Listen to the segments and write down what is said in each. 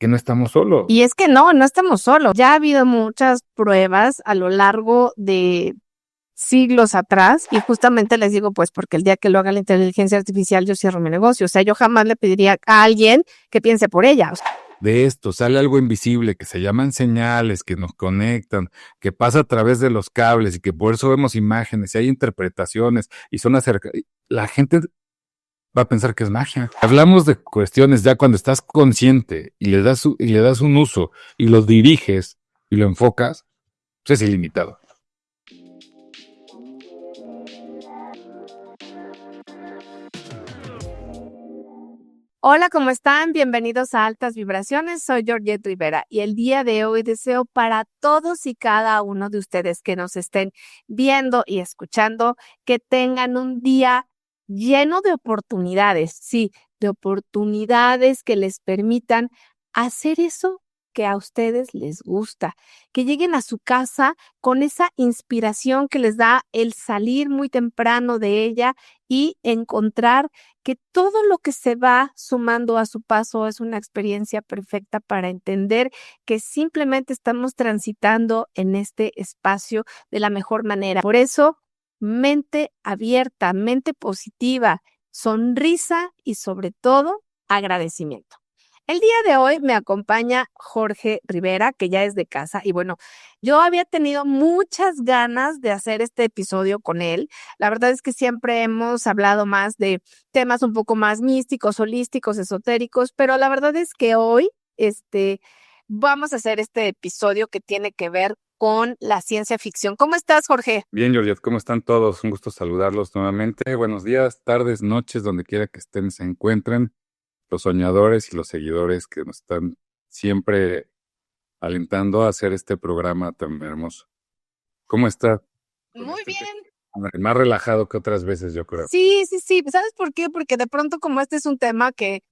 que no estamos solos. Y es que no estamos solos. Ya ha habido muchas pruebas a lo largo de siglos atrás y justamente les digo, pues, porque el día que lo haga la inteligencia artificial yo cierro mi negocio. O sea, yo jamás le pediría a alguien que piense por ella. O sea, de esto sale algo invisible que se llaman señales, que nos conectan, que pasa a través de los cables y que por eso vemos imágenes y hay interpretaciones y son la gente va a pensar que es magia. Hablamos de cuestiones ya cuando estás consciente y le das un uso y lo diriges y lo enfocas, pues es ilimitado. hola, ¿cómo están? Bienvenidos a Altas Vibraciones. Soy Georgette Rivera y el día de hoy deseo para todos y cada uno de ustedes que nos estén viendo y escuchando que tengan un día lleno de oportunidades, sí, de oportunidades que les permitan hacer eso que a ustedes les gusta, que lleguen a su casa con esa inspiración que les da el salir muy temprano de ella y encontrar que todo lo que se va sumando a su paso es una experiencia perfecta para entender que simplemente estamos transitando en este espacio de la mejor manera. Por eso, mente abierta, mente positiva, sonrisa y sobre todo agradecimiento. El día de hoy me acompaña Jorge Rivera, que ya es de casa. Y bueno, yo había tenido muchas ganas de hacer este episodio con él. La verdad es que siempre hemos hablado más de temas un poco más místicos, holísticos, esotéricos, pero la verdad es que hoy vamos a hacer este episodio que tiene que ver con la ciencia ficción. ¿Cómo estás, Jorge? Bien, Georgette, ¿cómo están todos? Un gusto saludarlos nuevamente. Buenos días, tardes, noches, donde quiera que estén, se encuentren. Los soñadores y los seguidores que nos están siempre alentando a hacer este programa tan hermoso. ¿Cómo está? Muy bien. Más relajado que otras veces, yo creo. Sí. ¿Sabes por qué? Porque de pronto como este es un tema que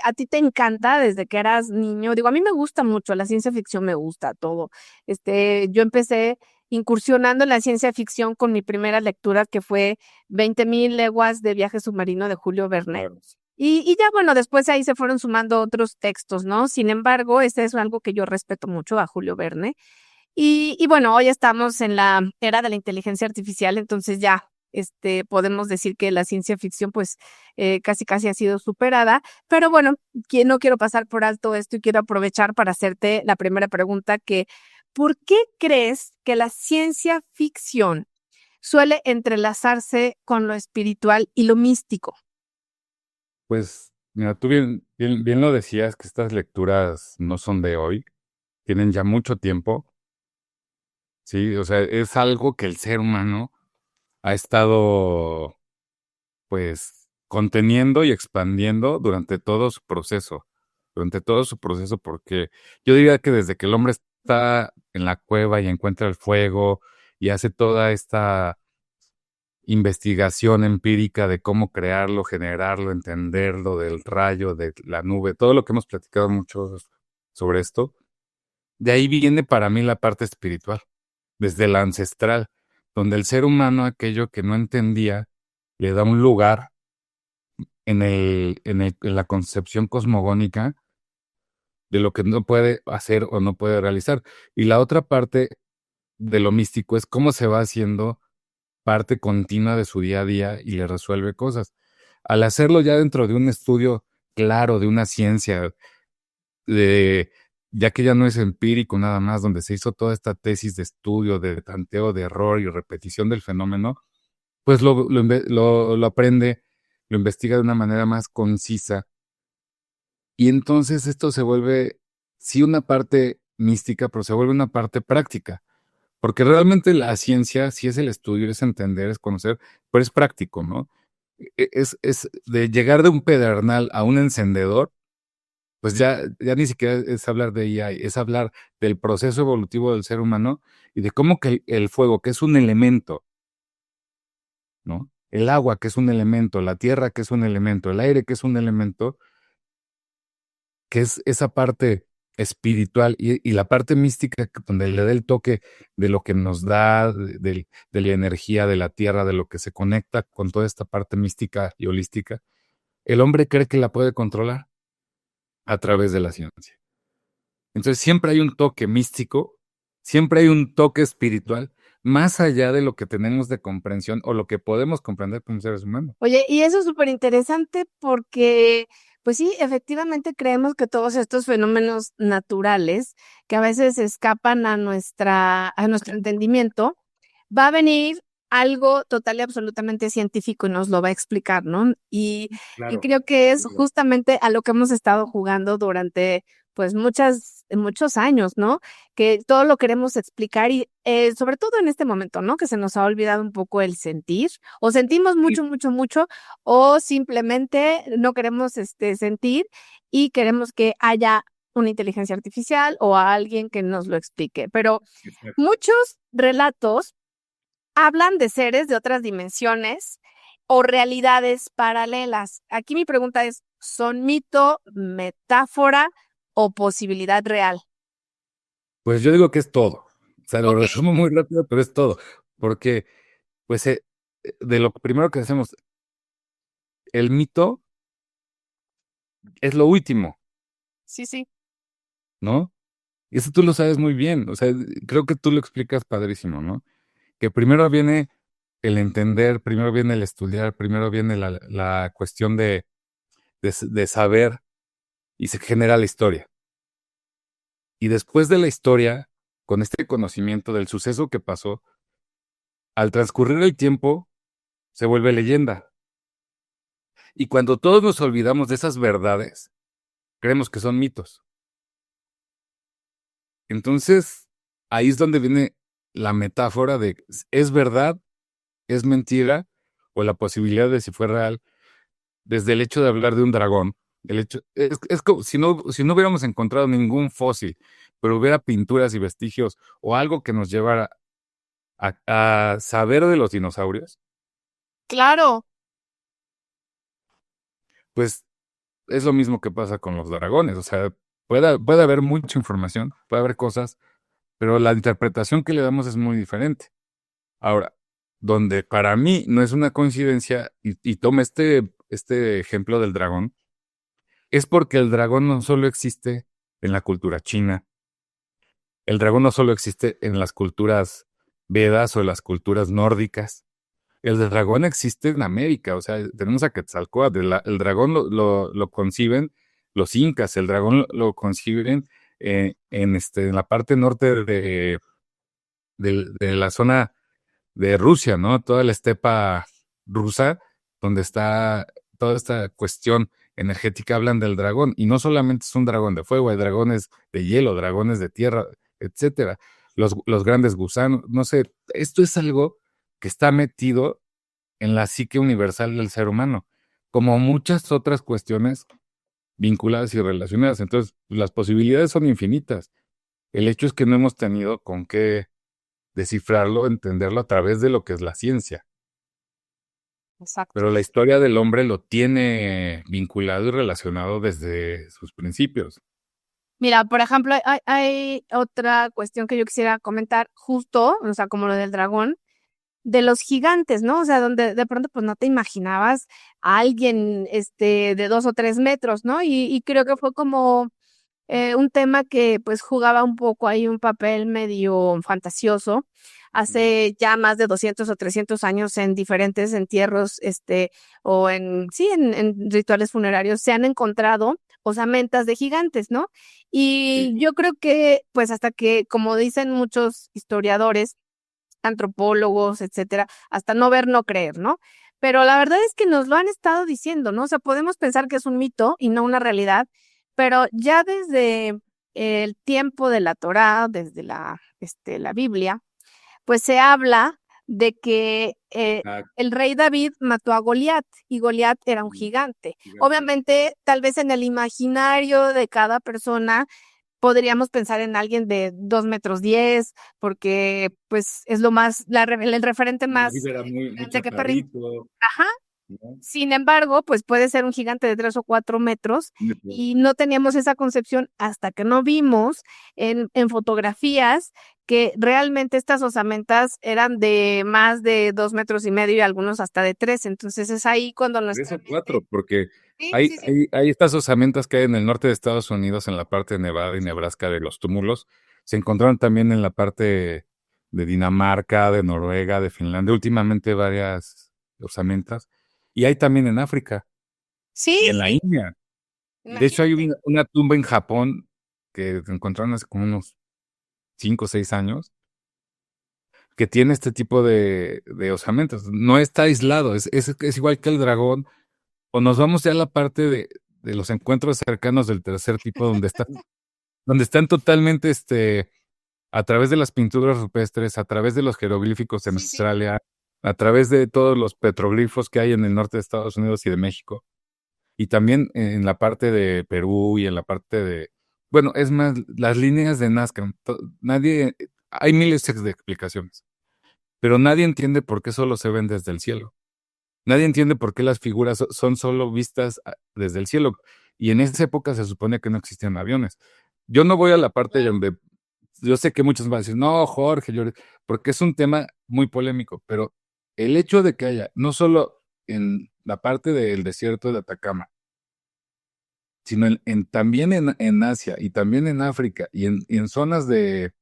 a ti te encanta desde que eras niño. Digo, a mí me gusta mucho, la ciencia ficción me gusta todo. Yo empecé incursionando en la ciencia ficción con mi primera lectura que fue 20,000 leguas de viaje submarino de Julio Verne. Claro. Y ya, bueno, después ahí se fueron sumando otros textos, ¿no? Sin embargo, ese es algo que yo respeto mucho a Julio Verne. Y bueno, hoy estamos en la era de la inteligencia artificial, entonces ya podemos decir que la ciencia ficción pues casi ha sido superada, pero bueno, no quiero pasar por alto esto y quiero aprovechar para hacerte la primera pregunta ¿por qué crees que la ciencia ficción suele entrelazarse con lo espiritual y lo místico? Pues, mira, tú bien lo decías, que estas lecturas no son de hoy, tienen ya mucho tiempo, ¿sí? O sea, es algo que el ser humano ha estado, pues, conteniendo y expandiendo durante todo su proceso, porque yo diría que desde que el hombre está en la cueva y encuentra el fuego y hace toda esta investigación empírica de cómo crearlo, generarlo, entenderlo, del rayo, de la nube, todo lo que hemos platicado mucho sobre esto, de ahí viene para mí la parte espiritual, desde la ancestral, donde el ser humano, aquello que no entendía, le da un lugar en la concepción cosmogónica de lo que no puede hacer o no puede realizar. Y la otra parte de lo místico es cómo se va haciendo parte continua de su día a día y le resuelve cosas. Al hacerlo ya dentro de un estudio claro, de una ciencia, de, ya que ya no es empírico nada más, donde se hizo toda esta tesis de estudio, de tanteo de error y repetición del fenómeno, pues lo aprende, lo investiga de una manera más concisa. Y entonces esto se vuelve, sí, una parte mística, pero se vuelve una parte práctica. Porque realmente la ciencia sí es el estudio, es entender, es conocer, pero es práctico, ¿no? Es de llegar de un pedernal a un encendedor, pues ya ni siquiera es hablar de AI, es hablar del proceso evolutivo del ser humano y de cómo que el fuego, que es un elemento, ¿no? El agua, que es un elemento, la tierra, que es un elemento, el aire, que es un elemento, que es esa parte espiritual y la parte mística donde le da el toque de lo que nos da, de la energía de la tierra, de lo que se conecta con toda esta parte mística y holística, el hombre cree que la puede controlar, a través de la ciencia. Entonces siempre hay un toque místico, siempre hay un toque espiritual, más allá de lo que tenemos de comprensión o lo que podemos comprender como seres humanos. Oye, y eso es súper interesante porque, pues sí, efectivamente creemos que todos estos fenómenos naturales que a veces escapan a nuestro entendimiento, va a venir algo total y absolutamente científico y nos lo va a explicar, ¿no? Y Claro, creo que es claro. justamente a lo que hemos estado jugando durante, pues, muchos años, ¿no? Que todo lo queremos explicar y sobre todo en este momento, ¿no? Que se nos ha olvidado un poco el sentir, o sentimos Sí, mucho, mucho, mucho, o simplemente no queremos sentir y queremos que haya una inteligencia artificial o a alguien que nos lo explique. Pero exacto. muchos relatos hablan de seres de otras dimensiones o realidades paralelas. Aquí mi pregunta es, ¿son mito, metáfora o posibilidad real? Pues yo digo que es todo. O sea, lo Ok. resumo muy rápido, pero es todo. Porque, pues, de lo primero que hacemos, el mito es lo último, Sí, sí. ¿no? Y eso tú lo sabes muy bien. O sea, creo que tú lo explicas padrísimo, ¿no? Que primero viene el entender, primero viene el estudiar, primero viene la cuestión de saber y se genera la historia. Y después de la historia, con este conocimiento del suceso que pasó, al transcurrir el tiempo, se vuelve leyenda. Y cuando todos nos olvidamos de esas verdades, creemos que son mitos. Entonces, ahí es donde viene la metáfora de es verdad, es mentira, o la posibilidad de si fue real, desde el hecho de hablar de un dragón. Es como si no hubiéramos encontrado ningún fósil, pero hubiera pinturas y vestigios o algo que nos llevara a saber de los dinosaurios, Claro. pues es lo mismo que pasa con los dragones. O sea, puede haber mucha información, puede haber cosas, pero la interpretación que le damos es muy diferente. Ahora, donde para mí no es una coincidencia, y toma este ejemplo del dragón, es porque el dragón no solo existe en la cultura china, el dragón no solo existe en las culturas vedas o en las culturas nórdicas, el dragón existe en América. O sea, tenemos a Quetzalcóatl, el dragón lo conciben los incas, el dragón lo conciben en la parte norte de la zona de Rusia, ¿no? Toda la estepa rusa, donde está toda esta cuestión energética, hablan del dragón. Y no solamente es un dragón de fuego, hay dragones de hielo, dragones de tierra, etcétera. Los grandes gusanos, no sé, esto es algo que está metido en la psique universal del ser humano, como muchas otras cuestiones vinculadas y relacionadas. Entonces, las posibilidades son infinitas. El hecho es que no hemos tenido con qué descifrarlo, entenderlo a través de lo que es la ciencia. Exacto. Pero la historia del hombre lo tiene vinculado y relacionado desde sus principios. Mira, por ejemplo, hay otra cuestión que yo quisiera comentar justo, o sea, como lo del dragón, de los gigantes, ¿no? O sea, donde de pronto pues no te imaginabas a alguien de 2 o 3 metros, ¿no? Y creo que fue como un tema que pues jugaba un poco ahí un papel medio fantasioso hace ya más de 200 o 300 años en diferentes entierros, o sí, en rituales funerarios se han encontrado osamentas de gigantes, ¿no? Sí. Y yo creo que pues hasta que, como dicen muchos historiadores, antropólogos, etcétera, hasta no ver, no creer, ¿no? Pero la verdad es que nos lo han estado diciendo, ¿no? O sea, podemos pensar que es un mito y no una realidad, pero ya desde el tiempo de la Torá, desde la Biblia, pues se habla de que Ah, el rey David mató a Goliat y Goliat era un sí, gigante. gigante. Obviamente, tal vez en el imaginario de cada persona podríamos pensar en alguien de 2 metros 10, porque pues es lo más, el referente David más era muy grande que perri- chaparrito, Ajá. ¿no? Sin embargo, pues puede ser un gigante de 3 o 4 metros y no teníamos esa concepción hasta que no vimos en fotografías que realmente estas osamentas eran de más de 2 metros y medio y algunos hasta de 3. Entonces es ahí cuando Tres nuestra o cuatro, mente, porque Sí, Hay, sí, sí. hay estas osamentas que hay en el norte de Estados Unidos, en la parte de Nevada y Nebraska de los túmulos. Se encontraron también en la parte de Dinamarca, de Noruega, de Finlandia, últimamente varias osamentas. Y hay también en África Sí, y en la India. De hecho, hay imagínate. una tumba en Japón que encontraron hace como unos 5 o 6 años que tiene este tipo de osamentas. No está aislado, es igual que el dragón. O nos vamos ya a la parte de los encuentros cercanos del tercer tipo, donde están totalmente a través de las pinturas rupestres, a través de los jeroglíficos en Sí, sí. Australia, a través de todos los petroglifos que hay en el norte de Estados Unidos y de México, y también en la parte de Perú y en la parte de, bueno, es más, las líneas de Nazca, nadie, hay miles de explicaciones, pero nadie entiende por qué solo se ven desde el cielo. Nadie entiende por qué las figuras son solo vistas desde el cielo. Y en esa época se supone que no existían aviones. Yo no voy a la parte Claro. donde yo sé que muchos van a decir, no, Jorge, porque es un tema muy polémico, pero el hecho de que haya, no solo en la parte del desierto de Atacama, sino también en Asia y también en África y en zonas de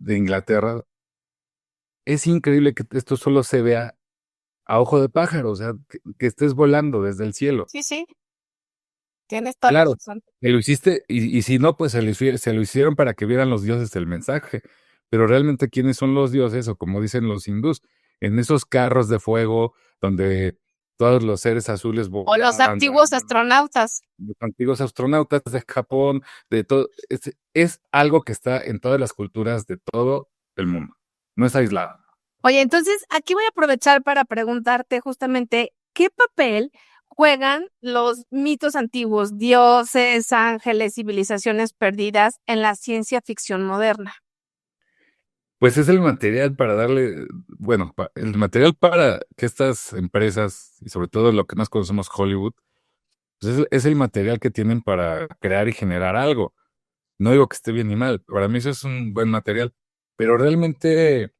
Inglaterra, es increíble que esto solo se vea a ojo de pájaro, o sea, que estés volando desde el cielo. Sí, sí, tienes toda la Claro, razón. que lo hiciste, y si no, pues se lo hicieron para que vieran los dioses el mensaje. Pero realmente, ¿quiénes son los dioses? O como dicen los hindús, en esos carros de fuego donde todos los seres azules O los volaban, antiguos astronautas. los antiguos astronautas de Japón, de todo, es algo que está en todas las culturas de todo el mundo. No es aislado. Oye, entonces aquí voy a aprovechar para preguntarte justamente qué papel juegan los mitos antiguos, dioses, ángeles, civilizaciones perdidas en la ciencia ficción moderna. Pues es el material para darle, bueno, el material para que estas empresas, y sobre todo lo que más conocemos Hollywood, pues es el material que tienen para crear y generar algo. No digo que esté bien ni mal, para mí eso es un buen material, pero realmente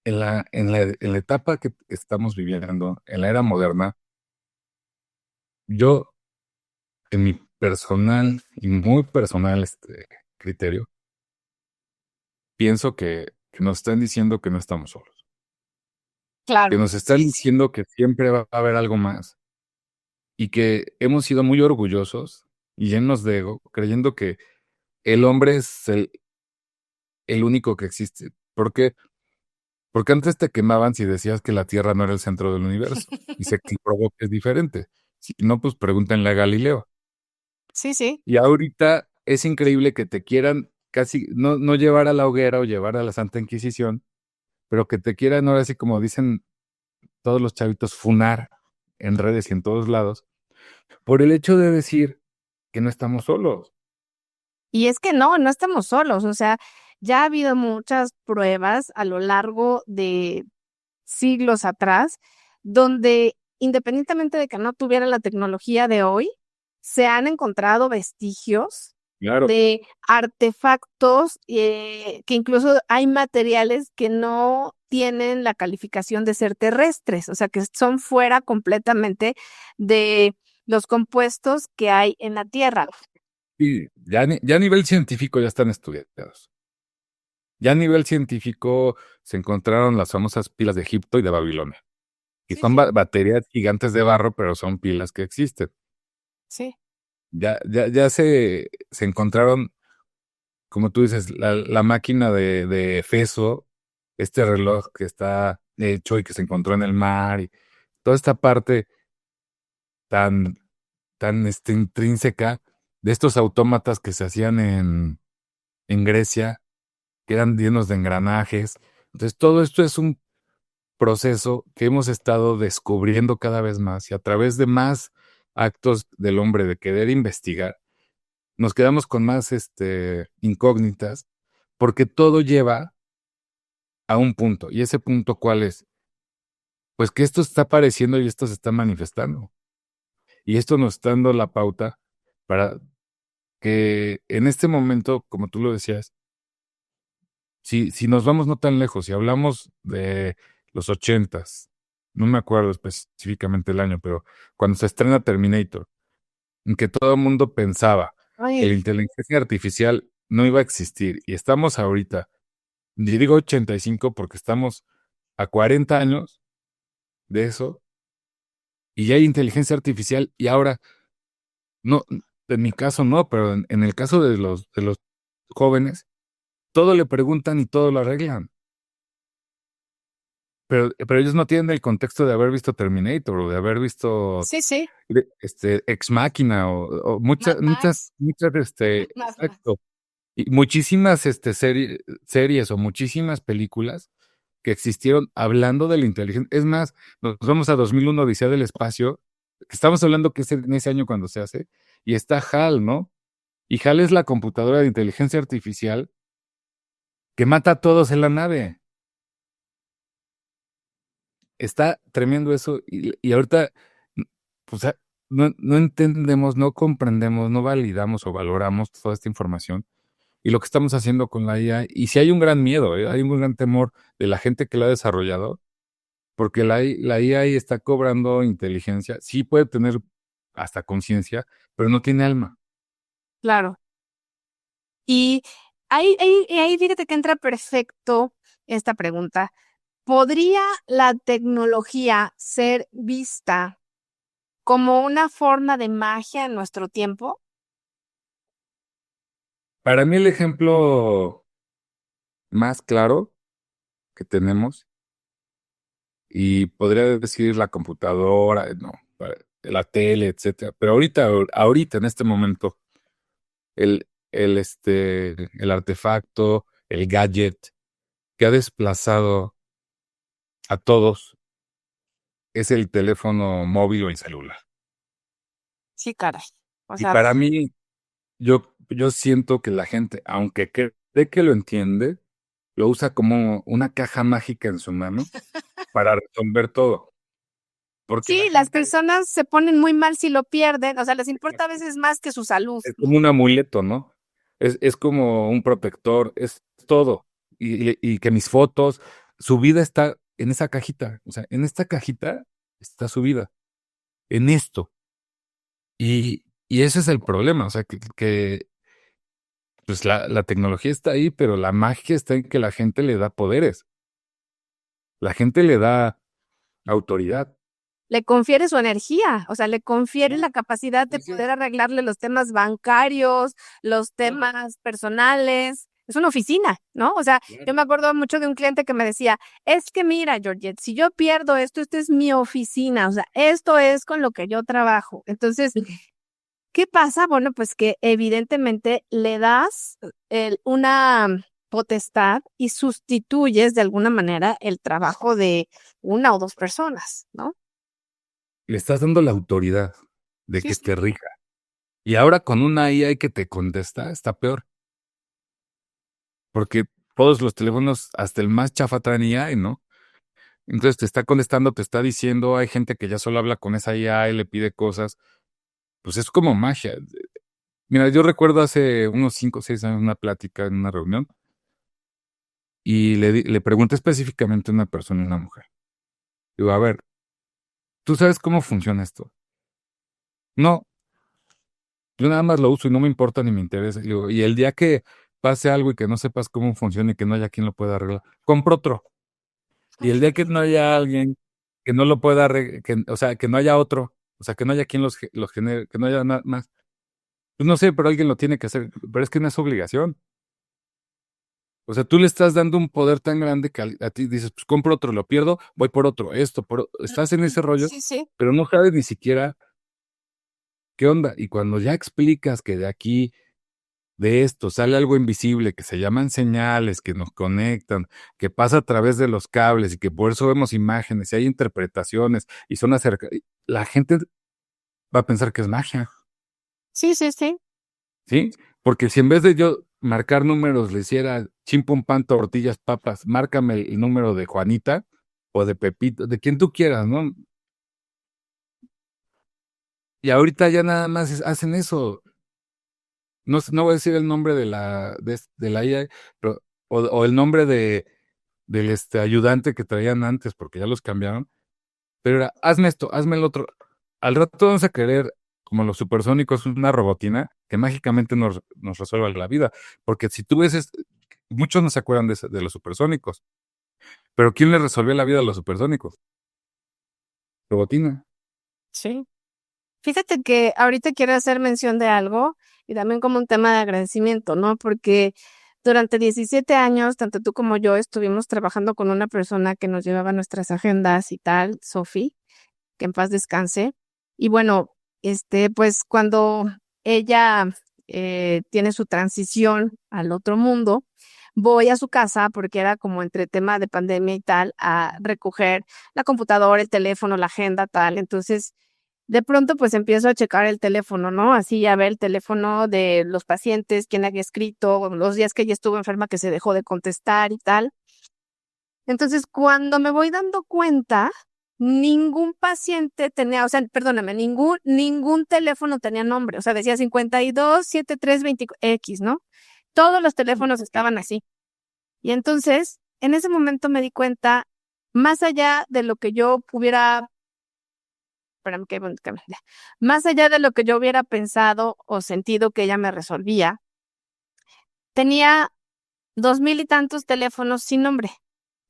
en la etapa que estamos viviendo, en la era moderna, yo, en mi personal y muy personal criterio, pienso que nos están diciendo que no estamos solos, que Claro, nos están sí, sí. diciendo que siempre va a haber algo más y que hemos sido muy orgullosos y llenos de ego, creyendo que el hombre es el único que existe. ¿Por qué? Porque antes te quemaban si decías que la Tierra no era el centro del universo y se comprobó que es diferente. Si no, pues pregúntenle a Galileo. Sí, sí. Y ahorita es increíble que te quieran casi no llevar a la hoguera o llevar a la Santa Inquisición, pero que te quieran ahora sí, como dicen todos los chavitos, funar en redes y en todos lados, por el hecho de decir que no estamos solos. Y es que no estamos solos, o sea, ya ha habido muchas pruebas a lo largo de siglos atrás, donde independientemente de que no tuviera la tecnología de hoy, se han encontrado vestigios Claro. de artefactos que incluso hay materiales que no tienen la calificación de ser terrestres, o sea, que son fuera completamente de los compuestos que hay en la Tierra. Y ya a nivel científico ya están estudiados. Ya a nivel científico se encontraron las famosas pilas de Egipto y de Babilonia, que Sí, son sí, baterías gigantes de barro, pero son pilas que existen. sí. Ya se encontraron, como tú dices, la máquina de Feso, este reloj que está hecho y que se encontró en el mar, y toda esta parte tan, tan intrínseca de estos autómatas que se hacían en Grecia, que eran llenos de engranajes. Entonces, todo esto es un proceso que hemos estado descubriendo cada vez más y a través de más actos del hombre de querer investigar, nos quedamos con más incógnitas, porque todo lleva a un punto. ¿Y ese punto cuál es? Pues que esto está apareciendo y esto se está manifestando. Y esto nos está dando la pauta para que en este momento, como tú lo decías, si nos vamos no tan lejos, si hablamos de los ochentas, no me acuerdo específicamente el año, pero cuando se estrena Terminator, en que todo el mundo pensaba que la Ay, inteligencia artificial no iba a existir, y estamos ahorita, y digo 85 porque estamos a 40 años de eso, y ya hay inteligencia artificial, y ahora, no, en mi caso no, pero en el caso de los jóvenes, todo le preguntan y todo lo arreglan. Pero ellos no tienen el contexto de haber visto Terminator o de haber visto sí, sí. Ex Machina o Mad Max. muchas, Mad Max. exacto. Y muchísimas series o muchísimas películas que existieron hablando de la inteligencia. Es más, nos vamos a 2001, Odisea del Espacio, que estamos hablando que es en ese año cuando se hace, y está HAL, ¿no? Y HAL es la computadora de inteligencia artificial que mata a todos en la nave. Está tremendo eso y ahorita, pues, no entendemos, no comprendemos, no validamos o valoramos toda esta información y lo que estamos haciendo con la IA. Y sí hay un gran miedo, hay un gran temor de la gente que la ha desarrollado, porque la IA ahí está cobrando inteligencia, sí puede tener hasta conciencia, pero no tiene alma. Claro. Y ahí fíjate que entra perfecto esta pregunta. ¿Podría la tecnología ser vista como una forma de magia en nuestro tiempo? Para mí el ejemplo más claro que tenemos, y podría decir la computadora, no, la tele, etcétera. Pero ahorita en este momento, el artefacto, el gadget que ha desplazado a todos es el teléfono móvil o el celular. Sí, caray. O Y sea, para mí, yo siento que la gente, aunque cree que lo entiende, lo usa como una caja mágica en su mano para resolver todo. Porque la sí, las gente personas se ponen muy mal si lo pierden, o sea, les importa a veces más que su salud, es ¿no? como un amuleto, ¿no? Es como un protector, es todo. Y que mis fotos, su vida está en esa cajita. O sea, en esta cajita está su vida, en esto. Y ese es el problema. O sea, que pues la tecnología está ahí, pero la magia está en que la gente le da poderes. La gente le da autoridad. Le confiere su energía, o sea, le confiere No, la capacidad de pues poder arreglarle los temas bancarios, los claro, temas personales. Es una oficina, ¿no? O sea, yo claro. me acuerdo mucho de un cliente que me decía, es que mira, Georgette, si yo pierdo esto, esto es mi oficina, o sea, esto es con lo que yo trabajo. Entonces, ¿qué pasa? Bueno, pues que evidentemente le das una potestad y sustituyes de alguna manera el trabajo de una o dos personas, ¿no? Le estás dando la autoridad de Sí, que sí. te rija. Y ahora con una IA que te contesta, está peor. Porque todos los teléfonos, hasta el más chafa traen IA, ¿no? Entonces te está contestando, te está diciendo, hay gente que ya solo habla con esa IA y le pide cosas. Pues es como magia. Mira, yo recuerdo hace unos 5 o 6 años una plática en una reunión y le pregunté específicamente a una persona, una mujer. Digo, a ver, ¿tú sabes cómo funciona esto? No, yo nada más lo uso y no me importa ni me interesa. Digo, y el día que pase algo y que no sepas cómo funciona y que no haya quien lo pueda arreglar, compro otro. Y el día que no haya alguien que no lo pueda, o sea, que no haya otro, o sea, que no haya quien los genere, que no haya más. Pues no sé, pero alguien lo tiene que hacer, pero es que no es obligación. O sea, tú le estás dando un poder tan grande que a ti dices, pues compro otro, lo pierdo, voy por otro, estás en ese rollo, Sí, sí. pero no sabes ni siquiera qué onda. Y cuando ya explicas que de aquí, de esto, sale algo invisible que se llaman señales, que nos conectan, que pasa a través de los cables y que por eso vemos imágenes y hay interpretaciones y son la gente va a pensar que es magia, Sí, sí, sí. ¿sí? Porque si en vez de yo marcar números le hiciera chimpum pan, tortillas, papas, márcame el número de Juanita o de Pepito, de quien tú quieras, ¿no? Y ahorita ya nada más hacen eso. No, no voy a decir el nombre de la IA, pero, o el nombre del ayudante que traían antes, porque ya los cambiaron. Pero era, hazme esto, hazme el otro. Al rato vamos a querer como los supersónicos, una robotina que mágicamente nos resuelva la vida. Porque si tú ves, muchos no se acuerdan de los supersónicos, pero ¿quién le resolvió la vida a los supersónicos? Robotina. Sí. Fíjate que ahorita quiero hacer mención de algo y también como un tema de agradecimiento, ¿no? Porque durante 17 años, tanto tú como yo estuvimos trabajando con una persona que nos llevaba nuestras agendas y tal, Sofi, que en paz descanse. Y bueno, pues cuando ella tiene su transición al otro mundo, voy a su casa porque era como entre tema de pandemia y tal, a recoger la computadora, el teléfono, la agenda, tal. Entonces, de pronto, pues empiezo a checar el teléfono, ¿no? Así ya ver el teléfono de los pacientes, quién había escrito, los días que ella estuvo enferma que se dejó de contestar y tal. Entonces, cuando me voy dando cuenta, ningún paciente tenía, o sea, perdóname, ningún teléfono tenía nombre. O sea, decía 527320X, ¿no? Todos los teléfonos estaban así. Y entonces, en ese momento me di cuenta, más allá de lo que yo hubiera, espérame, más allá de lo que yo hubiera pensado o sentido que ella me resolvía, tenía 2000 y tantos teléfonos sin nombre,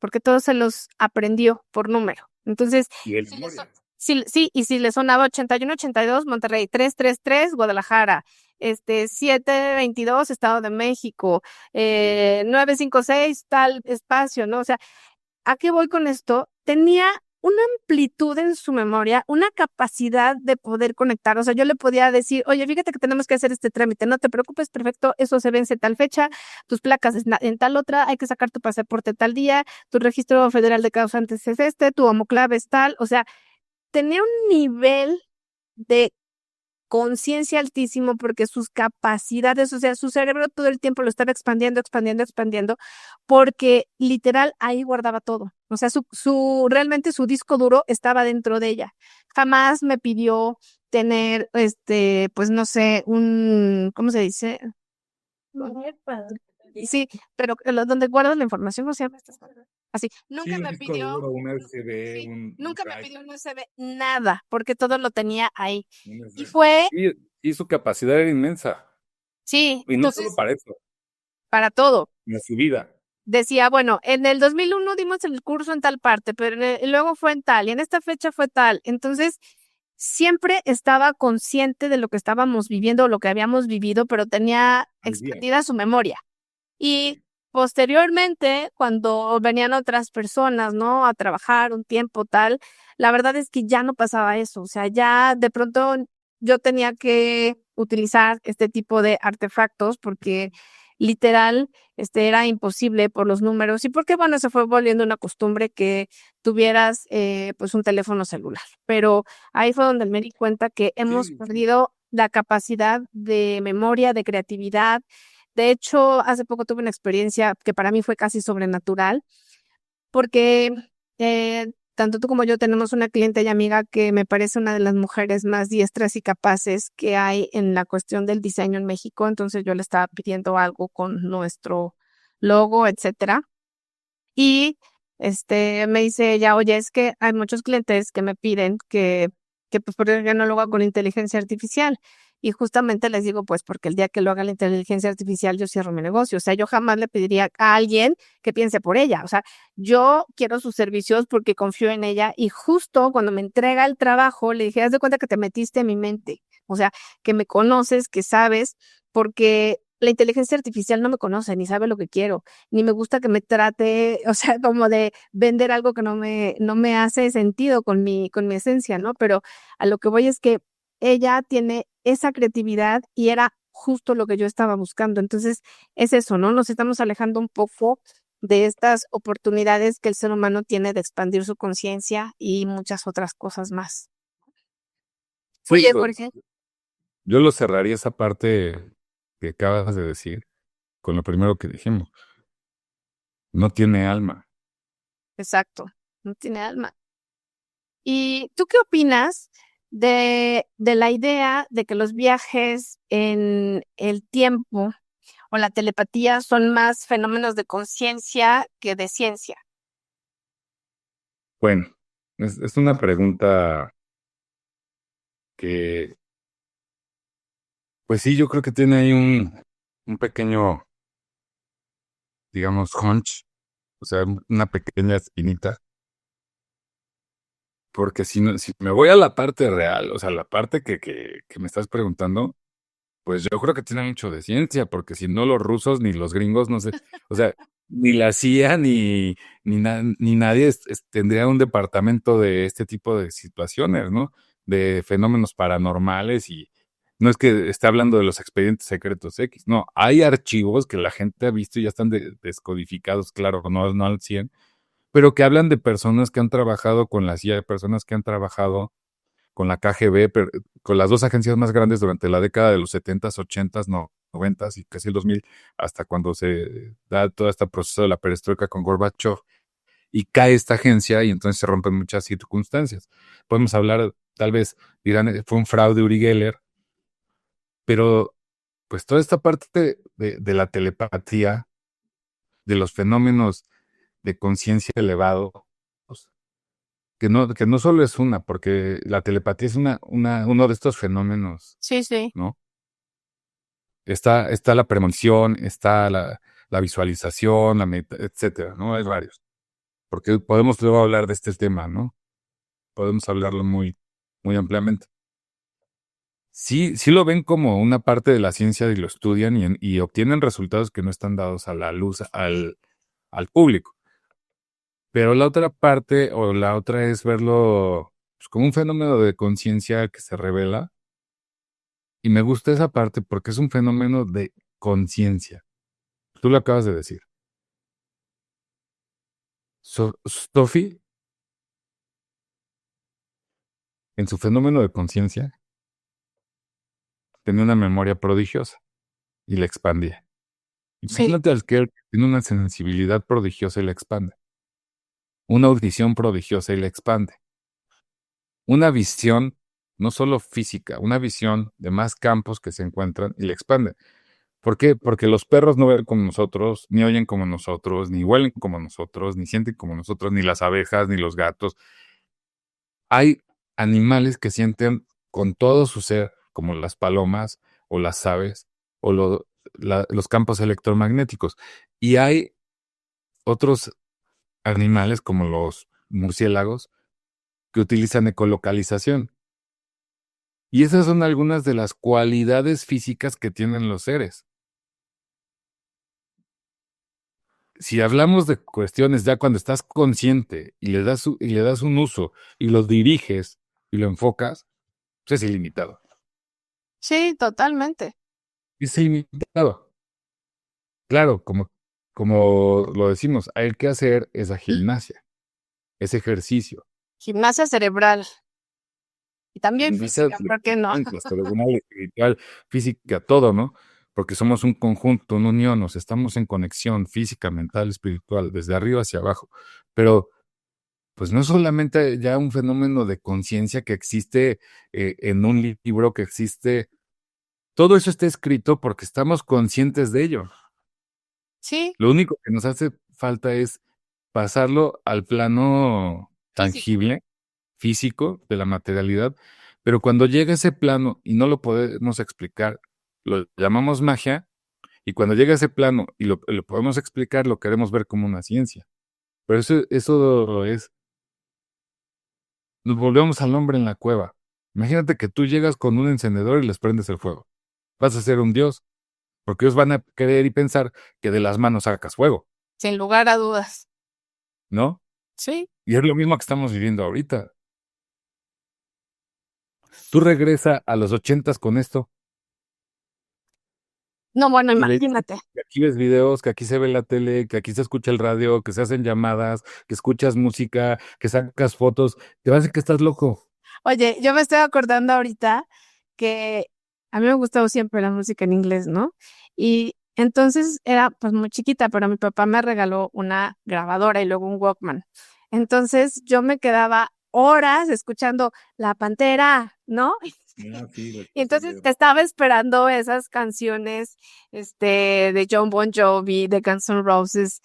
porque todos se los aprendió por número. Entonces, Y el sí, memoria. sí, y si le sonaba 81, 82, Monterrey, 333, Guadalajara, 722, Estado de México, 956, tal espacio, ¿no? O sea, ¿a qué voy con esto? Tenía una amplitud en su memoria, una capacidad de poder conectar. O sea, yo le podía decir, oye, fíjate que tenemos que hacer este trámite, no te preocupes, perfecto, eso se vence tal fecha, tus placas en tal otra, hay que sacar tu pasaporte tal día, tu registro federal de causantes es este, tu homoclave es tal. O sea, tenía un nivel de conciencia altísimo porque sus capacidades, o sea, su cerebro todo el tiempo lo estaba expandiendo, expandiendo, expandiendo, porque literal ahí guardaba todo. O sea, realmente su disco duro estaba dentro de ella. Jamás me pidió tener, pues no sé, ¿cómo se dice? Sí, pero donde guardas la información, ¿cómo se llama estas cosas? Así, Sí, nunca un me disco pidió, duro, un USB, sí, un nunca me drive, pidió un USB, nada, porque todo lo tenía ahí. un Y SD. fue, Y su capacidad era inmensa. sí, Y no solo entonces, para eso, para todo. en su vida. Decía, bueno, en el 2001 dimos el curso en tal parte, pero luego fue en tal, y en esta fecha fue tal. Entonces, siempre estaba consciente de lo que estábamos viviendo, lo que habíamos vivido, pero tenía Vivía. expandida su memoria. Y posteriormente, cuando venían otras personas, ¿no? A trabajar un tiempo tal, la verdad es que ya no pasaba eso. O sea, ya de pronto yo tenía que utilizar este tipo de artefactos porque literal, era imposible por los números y porque, bueno, se fue volviendo una costumbre que tuvieras, pues, un teléfono celular. Pero ahí fue donde me di cuenta que hemos Sí, perdido la capacidad de memoria, de creatividad. De hecho, hace poco tuve una experiencia que para mí fue casi sobrenatural, porque tanto tú como yo tenemos una cliente y amiga que me parece una de las mujeres más diestras y capaces que hay en la cuestión del diseño en México. Entonces yo le estaba pidiendo algo con nuestro logo, etcétera. Y me dice ella, oye, es que hay muchos clientes que me piden que pues porque yo no lo haga con inteligencia artificial. Y justamente les digo, pues porque el día que lo haga la inteligencia artificial, yo cierro mi negocio. O sea, yo jamás le pediría a alguien que piense por ella. O sea, yo quiero sus servicios porque confío en ella. Y justo cuando me entrega el trabajo, le dije, haz de cuenta que te metiste en mi mente. O sea, que me conoces, que sabes, porque la inteligencia artificial no me conoce ni sabe lo que quiero ni me gusta que me trate, o sea, como de vender algo que no me hace sentido con mi esencia, ¿no? Pero a lo que voy es que ella tiene esa creatividad y era justo lo que yo estaba buscando. Entonces, es eso, ¿no? Nos estamos alejando un poco de estas oportunidades que el ser humano tiene de expandir su conciencia y muchas otras cosas más. sí, Oye, Jorge. yo lo cerraría esa parte que acabas de decir con lo primero que dijimos. No tiene alma. Exacto, no tiene alma. ¿Y tú qué opinas de la idea de que los viajes en el tiempo o la telepatía son más fenómenos de conciencia que de ciencia? Bueno, es una pregunta que Pues sí, yo creo que tiene ahí un pequeño, digamos, hunch, o sea, una pequeña espinita, porque si, no, si me voy a la parte real, o sea, la parte que me estás preguntando, pues yo creo que tiene mucho de ciencia, porque si no los rusos ni los gringos, no sé, o sea, ni la CIA ni nadie tendría un departamento de este tipo de situaciones, ¿no? De fenómenos paranormales y no es que esté hablando de los expedientes secretos X, no, hay archivos que la gente ha visto y ya están descodificados, claro, no al 100, pero que hablan de personas que han trabajado con la CIA, personas que han trabajado con la KGB, con las dos agencias más grandes durante la década de los 70s, 80s, 90s y casi el 2000, hasta cuando se da todo este proceso de la perestroika con Gorbachev y cae esta agencia y entonces se rompen muchas circunstancias. Podemos hablar, tal vez dirán, fue un fraude Uri Geller, pero pues toda esta parte de la telepatía, de los fenómenos de conciencia elevado, pues, que no solo es una, porque la telepatía es uno de estos fenómenos, Sí, sí. ¿no? Está la premonición, está la visualización, etcétera, ¿no? Hay varios. Porque podemos luego hablar de este tema, ¿no? Podemos hablarlo muy ampliamente. Sí, sí lo ven como una parte de la ciencia y lo estudian y obtienen resultados que no están dados a la luz, al público. Pero la otra parte o la otra es verlo pues, como un fenómeno de conciencia que se revela. Y me gusta esa parte porque es un fenómeno de conciencia. Tú lo acabas de decir. Sophie, en su fenómeno de conciencia, tenía una memoria prodigiosa y la expandía. Sí. Imagínate al que tiene una sensibilidad prodigiosa y la expande. Una audición prodigiosa y la expande. Una visión, no solo física, una visión de más campos que se encuentran y la expande. ¿Por qué? Porque los perros no ven como nosotros, ni oyen como nosotros, ni huelen como nosotros, ni sienten como nosotros, ni las abejas, ni los gatos. Hay animales que sienten con todo su ser, como las palomas o las aves o los campos electromagnéticos. Y hay otros animales como los murciélagos que utilizan ecolocalización. Y esas son algunas de las cualidades físicas que tienen los seres. Si hablamos de cuestiones ya cuando estás consciente y y le das un uso y lo diriges y lo enfocas, pues es ilimitado. Sí, totalmente. Es ilimitado. Claro, como lo decimos, hay que hacer esa gimnasia, ese ejercicio. Gimnasia cerebral y también Gimnasia física, ¿por qué no? cerebral, espiritual, física, todo, ¿no? Porque somos un conjunto, una unión, nos estamos en conexión física, mental, espiritual, desde arriba hacia abajo. Pero pues no es solamente ya un fenómeno de conciencia que existe en un libro, que existe, todo eso está escrito porque estamos conscientes de ello. Sí, Lo único que nos hace falta es pasarlo al plano físico. tangible, físico, de la materialidad, pero cuando llega ese plano y no lo podemos explicar, lo llamamos magia, y cuando llega ese plano y lo podemos explicar, lo queremos ver como una ciencia. Pero eso es, nos volvemos al hombre en la cueva. Imagínate que tú llegas con un encendedor y les prendes el fuego. Vas a ser un dios, porque ellos van a creer y pensar que de las manos sacas fuego, Sin lugar a dudas. ¿no? Sí. Y es lo mismo que estamos viviendo ahorita. Tú regresa a los 80s con esto No, bueno, y le dices imagínate. que aquí ves videos, que aquí se ve la tele, que aquí se escucha el radio, que se hacen llamadas, que escuchas música, que sacas fotos. Te va a decir que estás loco. Oye, yo me estoy acordando ahorita que a mí me gustaba siempre la música en inglés, ¿no? Y entonces era pues muy chiquita, pero mi papá me regaló una grabadora y luego un Walkman. Entonces yo me quedaba horas escuchando La Pantera, ¿no? Ah, sí, Y entonces estaba esperando esas canciones, de John Bon Jovi, de Guns N' Roses,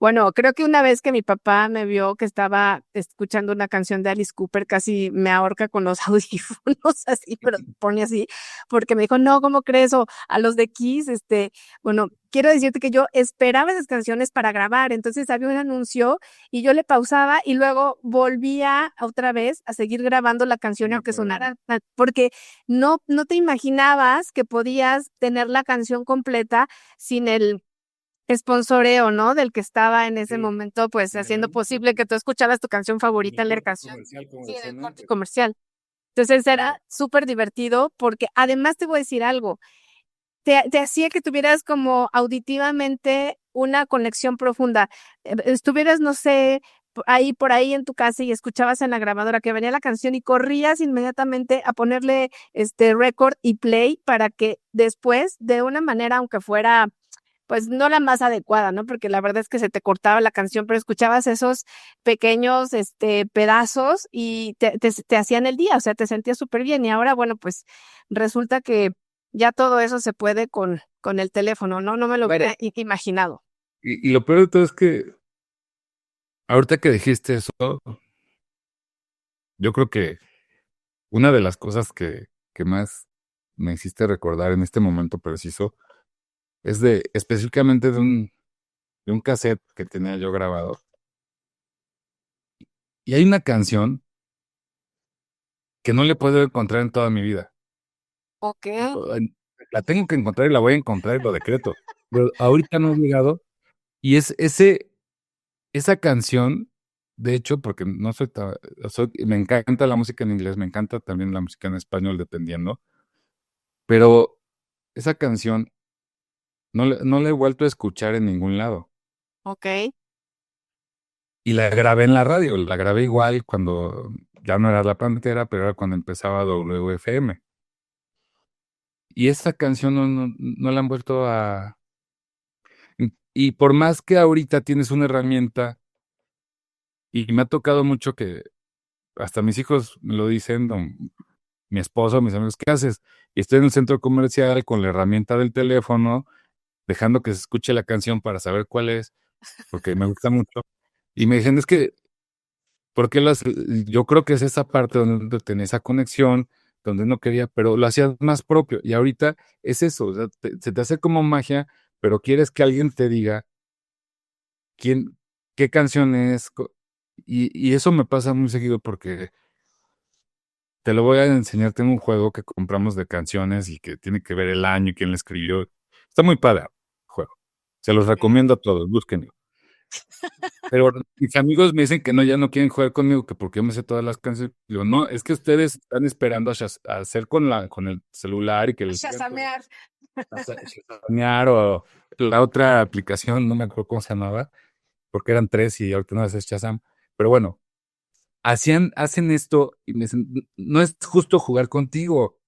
Bueno, creo que una vez que mi papá me vio que estaba escuchando una canción de Alice Cooper, casi me ahorca con los audífonos así, pero pone así, porque me dijo, no, ¿cómo crees? O a los de Kiss, bueno, quiero decirte que yo esperaba esas canciones para grabar, entonces había un anuncio y yo le pausaba y luego volvía otra vez a seguir grabando la canción aunque sonara, porque no te imaginabas que podías tener la canción completa sin el sponsoreo, ¿no? Del que estaba en ese momento, pues haciendo posible que tú escucharas tu canción favorita en la canción. Sí, del corte comercial. Entonces era súper divertido porque además te voy a decir algo, te hacía que tuvieras como auditivamente una conexión profunda. Estuvieras, no sé, por ahí en tu casa y escuchabas en la grabadora que venía la canción y corrías inmediatamente a ponerle record y play para que después, de una manera, aunque fuera pues no la más adecuada, ¿no? Porque la verdad es que se te cortaba la canción, pero escuchabas esos pequeños, pedazos y te hacían el día, o sea, te sentías súper bien. Y ahora, bueno, pues resulta que ya todo eso se puede con el teléfono, ¿no? No me lo hubiera imaginado. Y lo peor de todo es que ahorita que dijiste eso, yo creo que una de las cosas que más me hiciste recordar en este momento preciso es específicamente de un cassette que tenía yo grabado. Y hay una canción que no le puedo encontrar en toda mi vida. Ok, La tengo que encontrar y la voy a encontrar y lo decreto. Pero ahorita no he llegado. Y esa canción, de hecho, porque no me encanta la música en inglés, me encanta también la música en español, dependiendo. Pero esa canción no la he vuelto a escuchar en ningún lado. ok. Y la grabé en la radio, la grabé igual cuando ya no era La Pantera, pero era cuando empezaba WFM. Y esa canción no la han vuelto a... Y por más que ahorita tienes una herramienta, y me ha tocado mucho que hasta mis hijos me lo dicen, mi esposo, mis amigos, ¿qué haces? Y estoy en un centro comercial con la herramienta del teléfono, dejando que se escuche la canción para saber cuál es, porque me gusta mucho. Y me dicen, es que ¿por qué lo haces? Yo creo que es esa parte donde tenés esa conexión, donde no quería, pero lo hacías más propio. Y ahorita es eso, o sea, se te hace como magia, pero quieres que alguien te diga quién, qué canción es. Y eso me pasa muy seguido porque te lo voy a enseñar. Tengo un juego que compramos de canciones y que tiene que ver el año y quién le escribió. Está muy padre el juego. Se los recomiendo a todos, búsquenlo. Pero mis amigos me dicen que no, ya no quieren jugar conmigo, que porque yo me sé todas las canciones. Digo, no, es que ustedes están esperando a hacer con el celular y que les Shazamear. shazamear o la otra aplicación, no me acuerdo cómo se llamaba, porque eran tres y ahorita no es Shazam. Pero bueno, hacen esto y me dicen, no es justo jugar contigo.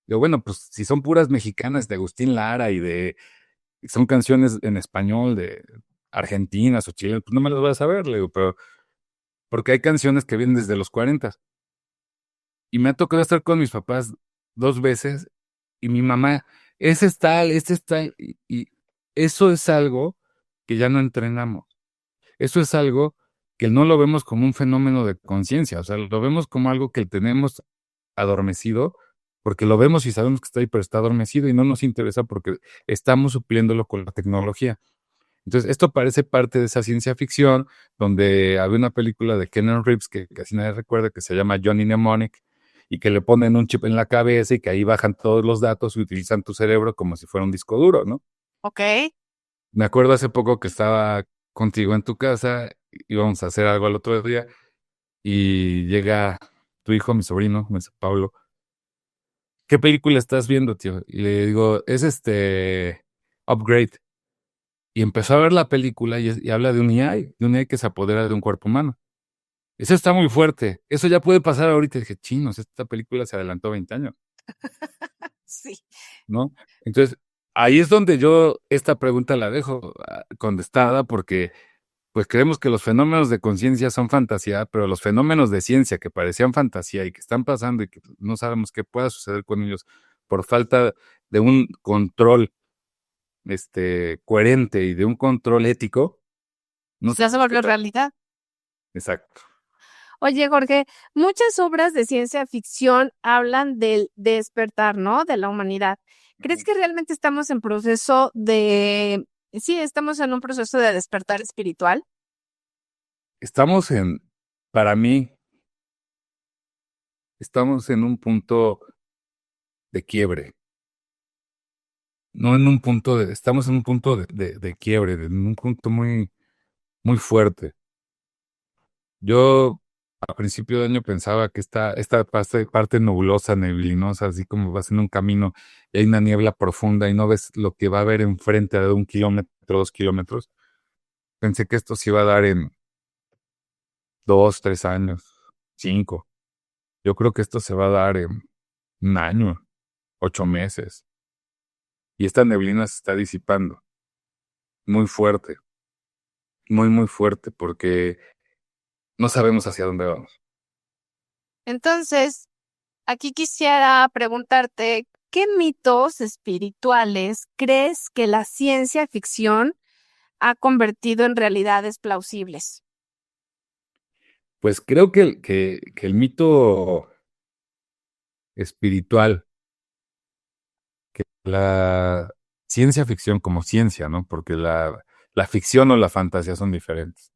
Digo, bueno, pues si son puras mexicanas de Agustín Lara son canciones en español de argentinas o chilenas, pues no me las voy a saber, le digo, pero porque hay canciones que vienen desde los 40. Y me ha tocado estar con mis papás 2 veces y mi mamá, ese es tal, este es tal, y eso es algo que ya no entrenamos. Eso es algo que no lo vemos como un fenómeno de conciencia, o sea, lo vemos como algo que tenemos adormecido, porque lo vemos y sabemos que está ahí, pero está adormecido y no nos interesa porque estamos supliéndolo con la tecnología. Entonces, esto parece parte de esa ciencia ficción, donde había una película de Keanu Reeves que casi nadie recuerda, que se llama Johnny Mnemonic, y que le ponen un chip en la cabeza y que ahí bajan todos los datos y utilizan tu cerebro como si fuera un disco duro, ¿no? Ok. Me acuerdo hace poco que estaba contigo en tu casa, íbamos a hacer algo al otro día, y llega tu hijo, mi sobrino, me dice, Pablo, ¿qué película estás viendo, tío? Y le digo, es Upgrade. Y empezó a ver la película y habla de un AI que se apodera de un cuerpo humano. Eso está muy fuerte. Eso ya puede pasar ahorita. Y dije, chinos, esta película se adelantó 20 años, Sí. ¿no? Entonces, ahí es donde yo esta pregunta la dejo contestada porque pues creemos que los fenómenos de conciencia son fantasía, pero los fenómenos de ciencia que parecían fantasía y que están pasando y que no sabemos qué pueda suceder con ellos por falta de un control coherente y de un control ético, no Ya se volvió realidad. exacto. Oye, Jorge, muchas obras de ciencia ficción hablan del despertar, ¿no? De la humanidad. ¿Crees que realmente estamos en proceso sí, estamos en un proceso de despertar espiritual? Estamos para mí, estamos en un punto de quiebre. No en un punto estamos en un punto de quiebre, en un punto muy, muy fuerte. Yo a principio de año pensaba que esta parte nebulosa, neblinosa, así como vas en un camino y hay una niebla profunda y no ves lo que va a haber enfrente de 1 kilómetro, 2 kilómetros. Pensé que esto se iba a dar en 2, 3 años, 5. Yo creo que esto se va a dar en 1 año, 8 meses. Y esta neblina se está disipando muy fuerte, muy, muy fuerte, porque no sabemos hacia dónde vamos. Entonces, aquí quisiera preguntarte, ¿qué mitos espirituales crees que la ciencia ficción ha convertido en realidades plausibles? Pues creo que el mito espiritual, que la ciencia ficción como ciencia, ¿no? Porque la ficción o la fantasía son diferentes.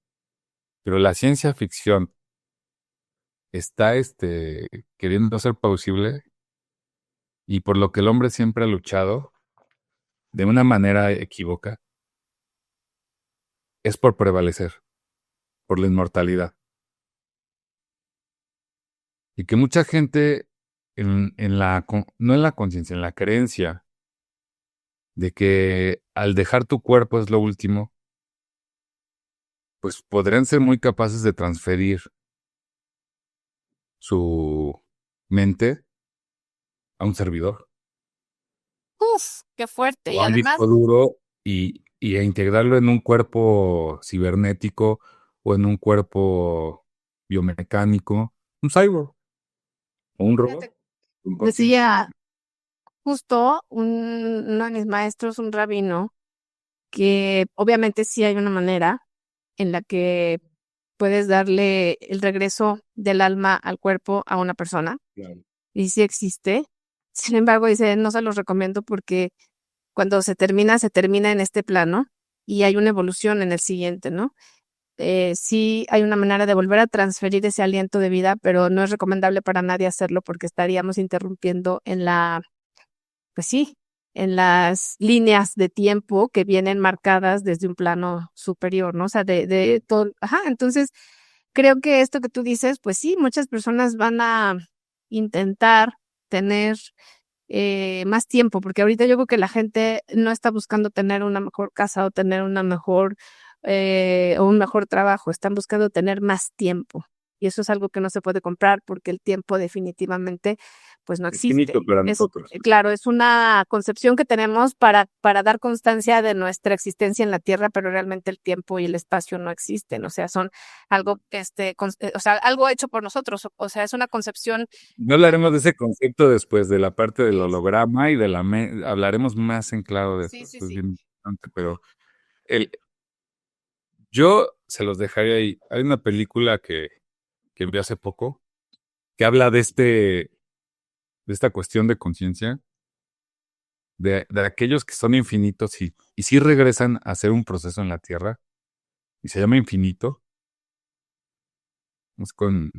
Pero la ciencia ficción está queriendo ser plausible y por lo que el hombre siempre ha luchado de una manera equívoca es por prevalecer, por la inmortalidad. Y que mucha gente no en la conciencia, en la creencia de que al dejar tu cuerpo es lo último, pues podrían ser muy capaces de transferir su mente a un servidor Uf, qué fuerte. o Y a un además, disco duro y a integrarlo en un cuerpo cibernético o en un cuerpo biomecánico, un cyborg o un robot fíjate, con conciencia. decía justo uno de mis maestros, un rabino, que obviamente sí hay una manera en la que puedes darle el regreso del alma al cuerpo a una persona, Claro. y sí existe. Sin embargo, dice, no se los recomiendo porque cuando se termina en este plano y hay una evolución en el siguiente, ¿no? Sí hay una manera de volver a transferir ese aliento de vida, pero no es recomendable para nadie hacerlo porque estaríamos interrumpiendo pues sí, en las líneas de tiempo que vienen marcadas desde un plano superior, ¿no? O sea, de todo, ajá, entonces creo que esto que tú dices, pues sí, muchas personas van a intentar tener más tiempo, porque ahorita yo creo que la gente no está buscando tener una mejor casa o tener una mejor o un mejor trabajo, están buscando tener más tiempo. Y eso es algo que no se puede comprar porque el tiempo definitivamente pues no Es finito existe. para Es nosotros. claro, es una concepción que tenemos para dar constancia de nuestra existencia en la Tierra, pero realmente el tiempo y el espacio no existen, o sea, son algo o sea, algo hecho por nosotros, o sea, es una concepción. No hablaremos de ese concepto después, de la parte del Sí, holograma y hablaremos más en claro de eso. sí, sí, Eso es sí. bien importante, pero el, yo se los dejaría ahí. Hay una película que vi hace poco que habla de esta cuestión de conciencia, de aquellos que son infinitos y sí regresan a hacer un proceso en la Tierra, y se llama Infinito, es con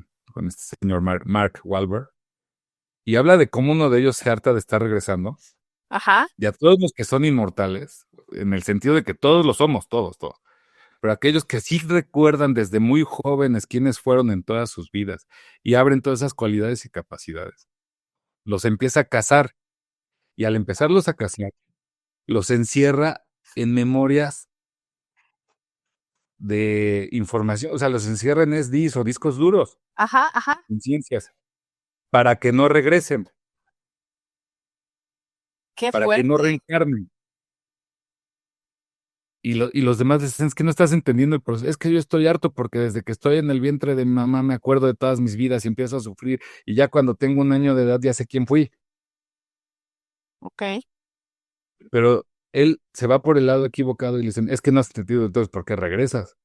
este señor Mark Wahlberg, y habla de cómo uno de ellos se harta de estar regresando, Ajá, y a todos los que son inmortales, en el sentido de que todos lo somos, todos, todos, pero aquellos que sí recuerdan desde muy jóvenes quiénes fueron en todas sus vidas y abren todas esas cualidades y capacidades, los empieza a cazar, y al empezarlos a cazar, los encierra en memorias de información, o sea, los encierra en SDs o discos duros, ajá, ajá. en ciencias, para que no regresen, Qué para que no fuerte. reencarnen. Y los demás dicen, es que no estás entendiendo el proceso, es que yo estoy harto porque desde que estoy en el vientre de mi mamá me acuerdo de todas mis vidas y empiezo a sufrir, y ya cuando tengo 1 año de edad ya sé quién fui. Ok. Pero él se va por el lado equivocado y le dicen, es que no has entendido, entonces, ¿por qué regresas?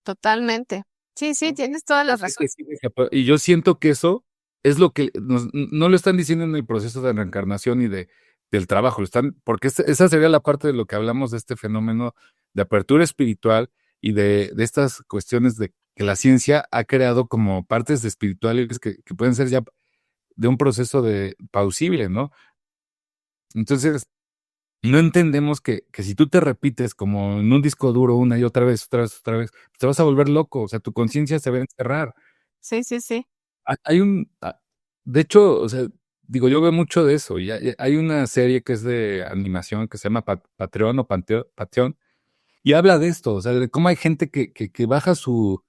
Totalmente. Sí, sí, ¿No? tienes toda la Es que razón. sí, y yo siento que eso es lo que no lo están diciendo en el proceso de reencarnación y del trabajo, lo están, porque esa sería la parte de lo que hablamos de este fenómeno de apertura espiritual y de estas cuestiones de que la ciencia ha creado como partes de espirituales que pueden ser ya de un proceso de pausible, ¿no? Entonces, no entendemos que si tú te repites como en un disco duro una y otra vez, otra vez, otra vez, te vas a volver loco, o sea, tu conciencia se va a encerrar. Sí, sí, sí. Hay de hecho, o sea, digo, yo veo mucho de eso. Hay una serie que es de animación que se llama Patreon o Patreon, y habla de esto, o sea, de cómo hay gente que baja su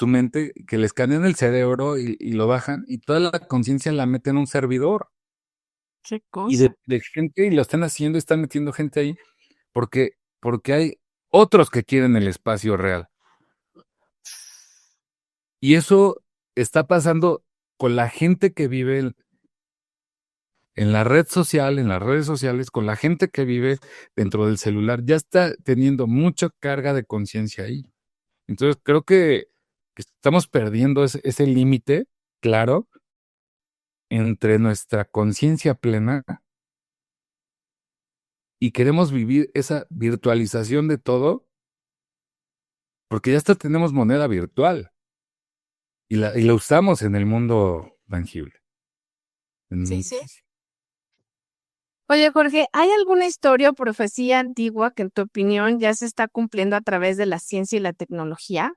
mente, que le escanean el cerebro y lo bajan, y toda la conciencia la meten en un servidor. Qué Y cosa. de gente, y lo están haciendo, están metiendo gente ahí, porque hay otros que quieren el espacio real. Y eso está pasando con la gente que vive en la red social, en las redes sociales, con la gente que vive dentro del celular, ya está teniendo mucha carga de conciencia ahí. Entonces creo que estamos perdiendo ese límite, claro, entre nuestra conciencia plena y queremos vivir esa virtualización de todo, porque ya hasta tenemos moneda virtual y la usamos en el mundo tangible. Sí, En- sí. Oye, Jorge, ¿hay alguna historia o profecía antigua que en tu opinión ya se está cumpliendo a través de la ciencia y la tecnología?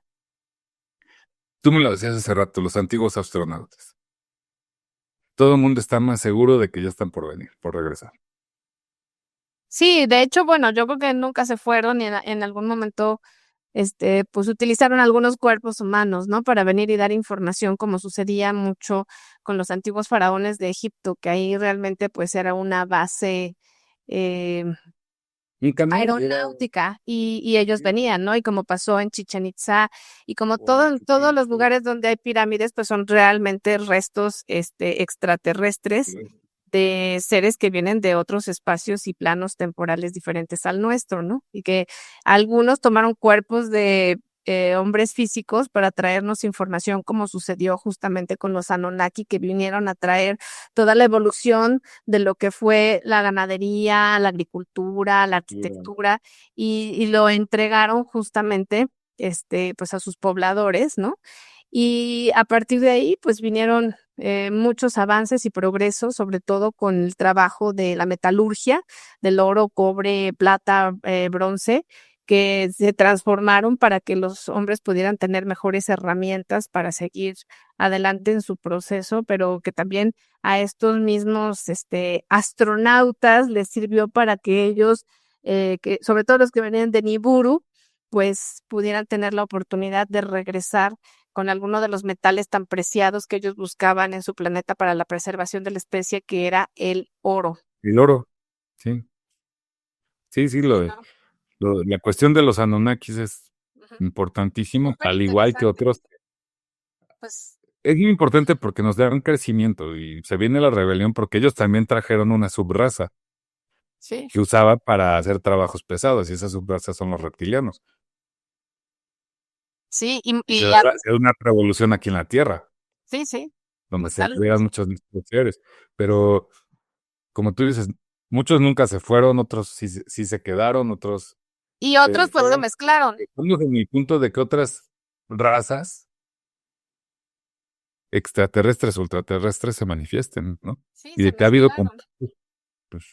Tú me lo decías hace rato, los antiguos astronautas. Todo el mundo está más seguro de que ya están por venir, por regresar. Sí, de hecho, bueno, yo creo que nunca se fueron y en algún momento, pues utilizaron algunos cuerpos humanos, ¿no? Para venir y dar información, como sucedía mucho con los antiguos faraones de Egipto, que ahí realmente pues era una base, eh, Un canal era aeronáutica y ellos sí, venían, ¿no? Y como pasó en Chichen Itza y como o todo, Machu todos los Picchu. lugares donde hay pirámides, pues son realmente restos, extraterrestres de seres que vienen de otros espacios y planos temporales diferentes al nuestro, ¿no? Y que algunos tomaron cuerpos de hombres físicos para traernos información, como sucedió justamente con los Anunnaki, que vinieron a traer toda la evolución de lo que fue la ganadería, la agricultura, la arquitectura, y lo entregaron justamente, pues a sus pobladores, ¿no? Y a partir de ahí, pues vinieron muchos avances y progresos, sobre todo con el trabajo de la metalurgia, del oro, cobre, plata, bronce, que se transformaron para que los hombres pudieran tener mejores herramientas para seguir adelante en su proceso, pero que también a estos mismos astronautas les sirvió para que ellos, que, sobre todo los que venían de Nibiru, pues pudieran tener la oportunidad de regresar con alguno de los metales tan preciados que ellos buscaban en su planeta para la preservación de la especie, que era el oro. El oro. Sí, sí, sí, Sí, ¿no? la cuestión de los Anunnakis es Ujú. importantísimo, Súper al igual que interesante. otros. Pues Es muy importante porque nos dan crecimiento y se viene la rebelión porque ellos también trajeron una subraza sí, que usaba para hacer trabajos pesados y esas subrazas son los reptilianos. sí, Y se da una revolución aquí en la Tierra, sí, sí, donde se total. liberan muchos de estos seres. Pero, como tú dices, muchos nunca se fueron, otros sí se quedaron, otros Y otros se pues lo fueron. mezclaron. Estamos en el punto de que otras razas extraterrestres, ultraterrestres se manifiesten, ¿no? Sí, Y se de que ha habido mezclaron. contactos, pues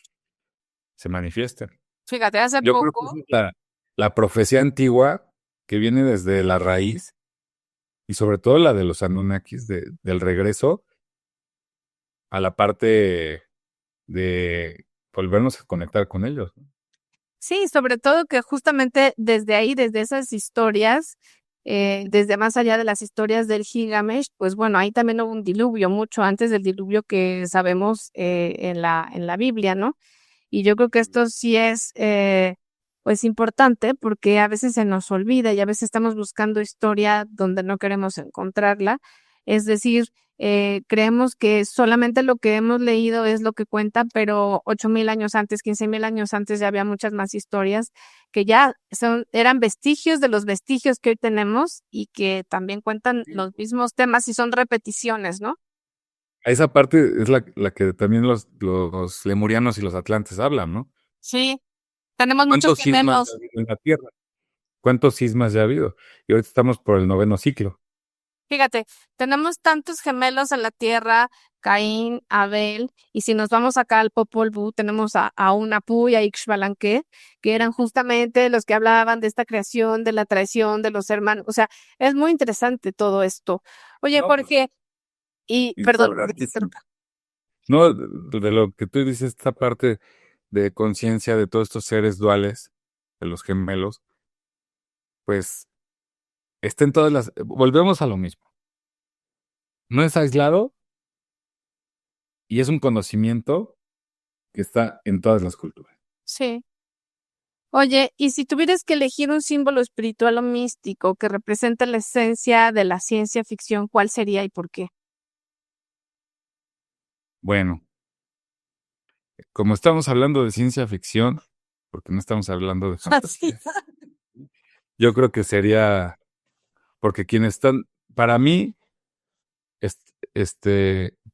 se manifiesten. Fíjate, hace Yo creo que poco, esa es la profecía antigua que viene desde la raíz y sobre todo la de los Anunnakis, del regreso a la parte de volvernos a conectar con ellos, ¿no? sí, sobre todo que justamente desde ahí, desde esas historias, desde más allá de las historias del Gilgamesh, pues bueno, ahí también hubo un diluvio, mucho antes del diluvio que sabemos en la Biblia, ¿no? Y yo creo que esto sí es, pues, importante porque a veces se nos olvida y a veces estamos buscando historia donde no queremos encontrarla. Es decir, creemos que solamente lo que hemos leído es lo que cuenta, pero 8,000 años antes, 15,000 años antes ya había muchas más historias que ya eran vestigios de los vestigios que hoy tenemos y que también cuentan los mismos temas y son repeticiones, ¿no? Esa parte es la que también los lemurianos y los atlantes hablan, ¿no? Sí, tenemos muchos ¿Cuántos sismas gemelos. ha habido en la Tierra? ¿Cuántos sismas ya ha habido? Y ahorita estamos por el 9º ciclo. Fíjate, tenemos tantos gemelos en la tierra, Caín, Abel, y si nos vamos acá al Popol Vuh, tenemos a Unapu y a Ixbalanque, que eran justamente los que hablaban de esta creación, de la traición de los hermanos. O sea, es muy interesante todo esto. Oye, No, pues, Jorge, perdón, importantísimo. No, de lo que tú dices, esta parte de conciencia de todos estos seres duales, de los gemelos, pues está en todas las. Volvemos a lo mismo. No es aislado y es un conocimiento que está en todas las culturas. sí. Oye, y si tuvieras que elegir un símbolo espiritual o místico que represente la esencia de la ciencia ficción, ¿cuál sería y por qué? Bueno, como estamos hablando de ciencia ficción, porque no estamos hablando de fantasía, yo creo que sería, porque quienes están, para mí,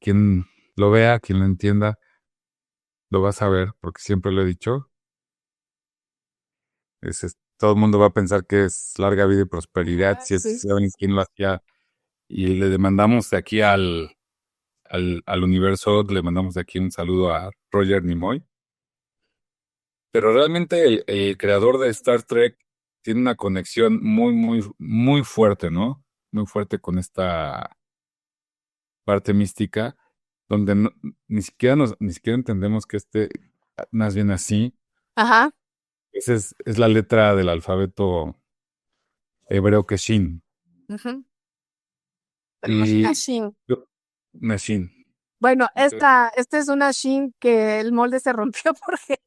quien lo vea, quien lo entienda, lo va a saber, porque siempre lo he dicho, todo el mundo va a pensar que es larga vida y prosperidad, si Sí. saben quién lo hacía, y le demandamos de aquí al universo, le mandamos de aquí un saludo a Roger Nimoy. Pero realmente el creador de Star Trek tiene una conexión muy, muy, muy fuerte, ¿no? Muy fuerte con esta parte mística, donde ni siquiera entendemos que más bien así. Ajá. Esa es la letra del alfabeto hebreo que Shin. Ujú. Y Shin. Nashin. Bueno, esta es una Shin que el molde se rompió porque.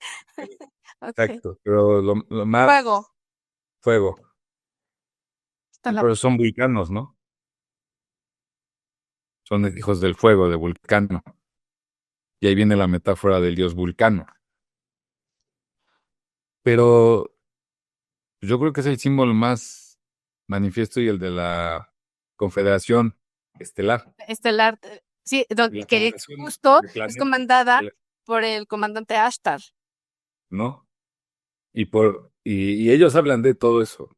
Ok. Exacto. Pero lo más Fuego. fuego. Está la- Pero son vulcanos, ¿no? Son hijos del fuego, de Vulcano. Y ahí viene la metáfora del dios Vulcano. Pero yo creo que es el símbolo más manifiesto y el de la Confederación Estelar. Estelar. Sí, La que Confederación justo de es planetas, comandada por el comandante Ashtar. ¿no? Y ellos hablan de todo eso.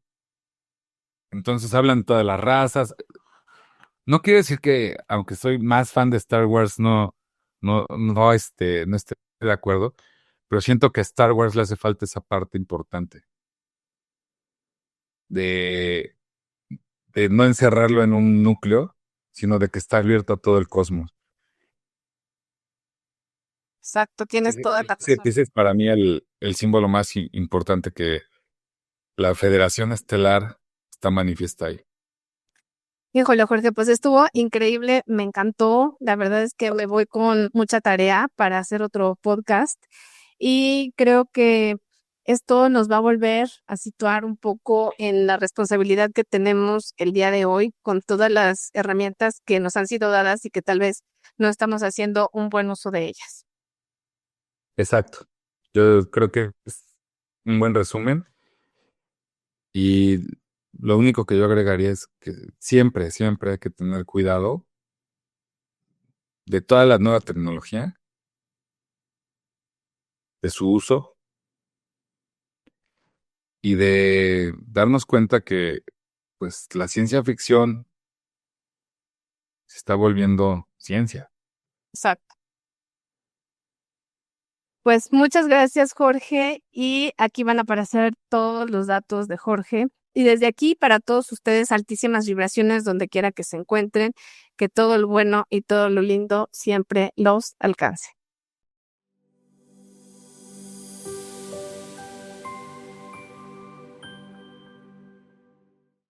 Entonces hablan de todas las razas. No quiere decir que, aunque soy más fan de Star Wars, no esté de acuerdo, pero siento que a Star Wars le hace falta esa parte importante de, de no encerrarlo en un núcleo, sino de que está abierto a todo el cosmos. Exacto, tienes toda la razón. Ese es para mí el símbolo más importante, que la Federación Estelar está manifiesta ahí. Híjole, Jorge, pues estuvo increíble, me encantó. La verdad es que me voy con mucha tarea para hacer otro podcast y creo que esto nos va a volver a situar un poco en la responsabilidad que tenemos el día de hoy con todas las herramientas que nos han sido dadas y que tal vez no estamos haciendo un buen uso de ellas. Exacto. Yo creo que es un buen resumen, y lo único que yo agregaría es que siempre, siempre hay que tener cuidado de toda la nueva tecnología, de su uso y de darnos cuenta que pues la ciencia ficción se está volviendo ciencia. Exacto. Pues muchas gracias, Jorge, y aquí van a aparecer todos los datos de Jorge. Y desde aquí, para todos ustedes, altísimas vibraciones donde quiera que se encuentren, que todo lo bueno y todo lo lindo siempre los alcance.